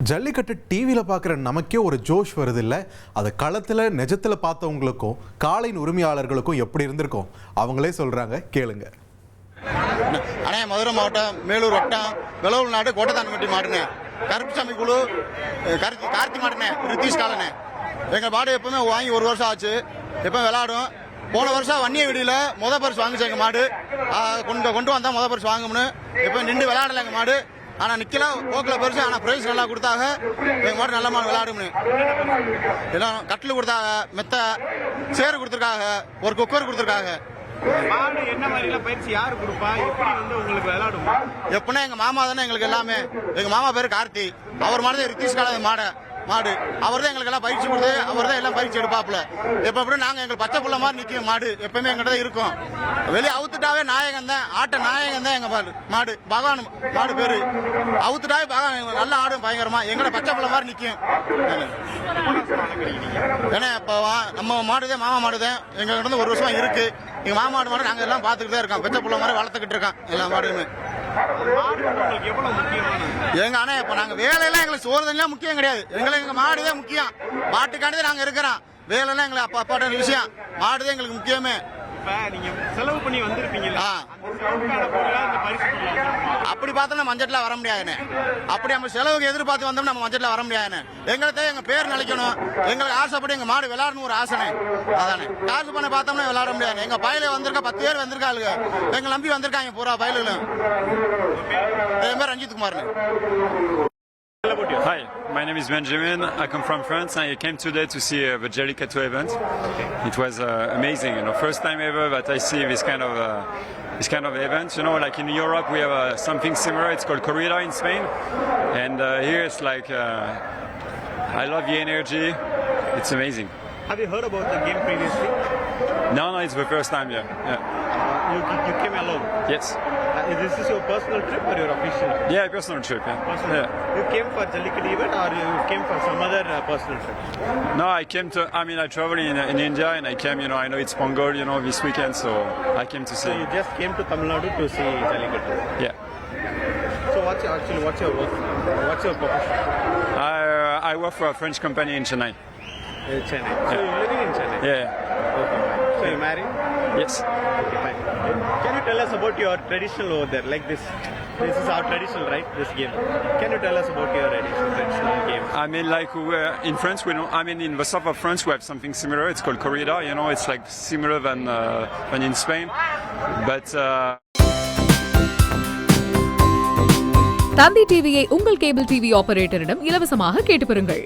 ஜல்லிக்கட்டு டிவியில் பார்க்குற நமக்கே ஒரு ஜோஷ் வருது இல்லை, அதை களத்தில் நிஜத்தில் பார்த்தவங்களுக்கும் காளையின் உரிமையாளர்களுக்கும் எப்படி இருந்திருக்கும் அவங்களே சொல்கிறாங்க, கேளுங்க. அண்ணே, மதுரை மாவட்டம் மேலூர் வட்டம் வெளவூர் நாடு கோட்டத்தான்பட்டி மாடுனே, கருப்புசாமி குழு கார்த்தி மாடுனே, ரித்தீஷ் காலனே. எங்கள் மாடு எப்பவுமே வாங்கி 1 வருஷம் ஆச்சு. எப்போ விளையாடும். போன வருஷம் வன்னிய வீடியில் பரிசு வாங்கிச்சு எங்கள் மாடு. கொண்டு வந்தால் பரிசு வாங்கணும்னு எப்போ நின்று விளையாடல எங்கள் மாடு. ஆனால் நிற்கல, போக்கில் பரிசு. ஆனால் ப்ரைஸ் நல்லா கொடுத்தாங்க. எங்கள் மாடு நல்ல மாடு விளையாடும்னு எல்லாம் கட்டில் கொடுத்தாங்க, மெத்த சேரு கொடுத்துருக்காங்க, ஒரு குக்கர் கொடுத்துருக்காங்க. என்ன மாதிரி பயிற்சி யாரு கொடுப்பா, எப்படி உங்களுக்கு விளையாடும்? எப்படின்னா எங்க மாமா தானே எங்களுக்கு எல்லாமே. எங்க மாமா பேரு கார்த்தி. அவர் மாதிரி ரித்தீஷ் கால மாடு அவர் தான் எங்களுக்கு எல்லாம் பயிற்சி கொடுத்து, அவர் தான் எல்லாம் பயிற்சி எடுப்பாப்புல. எப்ப எப்படி நாங்க எங்களுக்கு பச்சை புள்ள மாதிரி நிற்கும் மாடு எப்பவுமே எங்கிட்ட தான் இருக்கும். வெளியே அவுத்துட்டாவே நாயகன் தான், ஆட்ட நாயகன் தான் எங்க மாடு. பகவான் மாடு பேரு. அவுத்துட்டாவே பகவான் நல்ல ஆடும் பயங்கரமா எங்கட பச்சை புள்ள மாதிரி நிற்கும். ஏன்னா இப்ப நம்ம மாடுதான், மாமா மாடுதான் எங்க கிட்ட 1 வருஷமா இருக்கு. எங்க மாமா மாடு நாங்க எல்லாம் பாத்துக்கிட்டு தான் இருக்கோம். பச்சை புள்ள மாதிரி வளர்த்துக்கிட்டு இருக்கோம் எல்லா மாடுமே. எங்க அண்ணா இப்ப நாங்க வேலையெல்லாம் எங்களுக்கு சோறு தண்ணிலாம் முக்கியம் கிடையாது. எங்களுக்கு எங்க மாடுதான் முக்கியம். மாட்டுக்காண்டிதான் நாங்க இருக்கிறோம். வேலையெல்லாம் எங்களுக்கு அப்பாட்ட விஷயம். மாடுதான் எங்களுக்கு முக்கியமே. நீங்க செலவு பண்ணி வந்திருப்பீங்க, அப்படி பார்த்தா நம்ம மஞ்சட்ல வர முடியாதுன்னு. அப்படி நம்ம செலவுக்கு எதிர்பார்த்து வந்தோம் நம்ம மஞ்சட்ல வர முடியாதுன்னு. எங்களுக்கு எங்க பேர் நினைக்கணும். எங்களுக்கு ஆசைப்படி எங்க மாடு விளையாடணும் ஒரு ஆசனை. அதானே காசு பண்ண பார்த்தோம்னா விளையாட முடியாது. எங்க பயில வந்திருக்க 10 பேர் வந்திருக்காளுங்க. எங்க நம்பி வந்திருக்காங்க பூரா பயிலும். என் பேர் Ranjith Kumar. Hi, my name is Benjamin. I come from France and I came today to see the Jallikattu event. It was amazing, first time ever that I see this kind of event. Like in Europe we have something similar. It's called corrida in Spain, and here it's like I love the energy. It's amazing. Have you heard about the game previously? No, it's the first time. Yeah. You came alone? Yes. This is your personal trip or your official trip? Yeah, personal trip. Personal. Yeah. You came for Jallikattu event or you came for some other personal trip? No, I travel in India and I came, I know it's Pongal, this weekend, so I came to see. So you just came to Tamil Nadu to see Jallikattu? Yeah. So what's your work? What's your profession? I work for a French company in Chennai. Chennai. So you're living in Chennai? Yeah. Okay. So you're married? Yes. Okay, fine. Can you tell us about your traditional over there? Like this is our traditional, right? This game. Can you tell us about your traditional game? In France, in the south of France, we have something similar. It's called corrida. It's like similar than in Spain, but. தந்தி டிவியை உங்கள் cable TV ஆபரேட்டரிடம் இலவசமாக கேட்டு பெறுங்கள்.